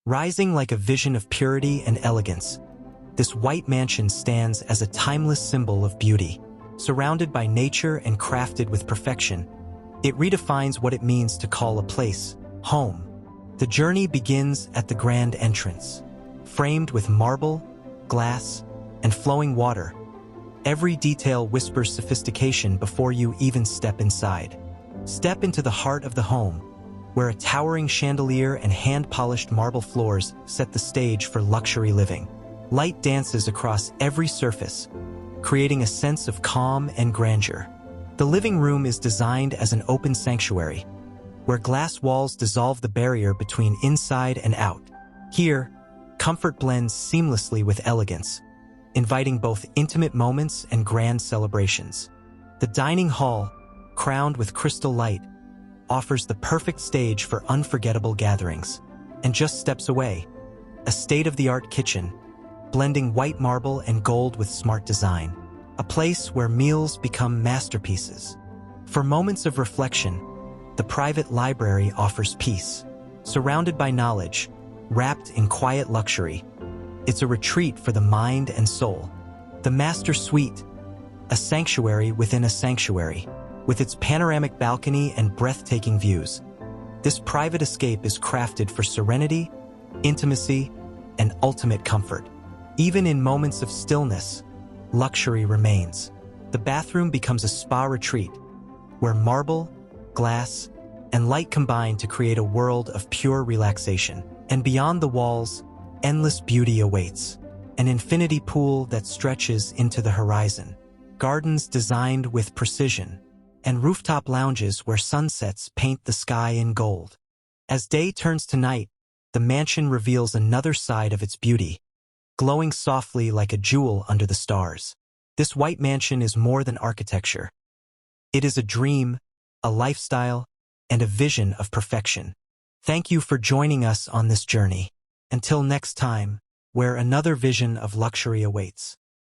Rising like a vision of purity and elegance, this white mansion stands as a timeless symbol of beauty. Surrounded by nature and crafted with perfection, it redefines what it means to call a place home. The journey begins at the grand entrance. Framed with marble, glass, and flowing water, every detail whispers sophistication before you even step inside. Step into the heart of the home, where a towering chandelier and hand-polished marble floors set the stage for luxury living. Light dances across every surface, creating a sense of calm and grandeur. The living room is designed as an open sanctuary, where glass walls dissolve the barrier between inside and out. Here, comfort blends seamlessly with elegance, inviting both intimate moments and grand celebrations. The dining hall, crowned with crystal light, offers the perfect stage for unforgettable gatherings. And just steps away, a state-of-the-art kitchen, blending white marble and gold with smart design. A place where meals become masterpieces. For moments of reflection, the private library offers peace. Surrounded by knowledge, wrapped in quiet luxury, it's a retreat for the mind and soul. The master suite, a sanctuary within a sanctuary, with its panoramic balcony and breathtaking views. This private escape is crafted for serenity, intimacy, and ultimate comfort. Even in moments of stillness, luxury remains. The bathroom becomes a spa retreat, where marble, glass, and light combine to create a world of pure relaxation. And beyond the walls, endless beauty awaits. An infinity pool that stretches into the horizon. Gardens designed with precision, and rooftop lounges where sunsets paint the sky in gold. As day turns to night, the mansion reveals another side of its beauty, glowing softly like a jewel under the stars. This white mansion is more than architecture. It is a dream, a lifestyle, and a vision of perfection. Thank you for joining us on this journey. Until next time, where another vision of luxury awaits.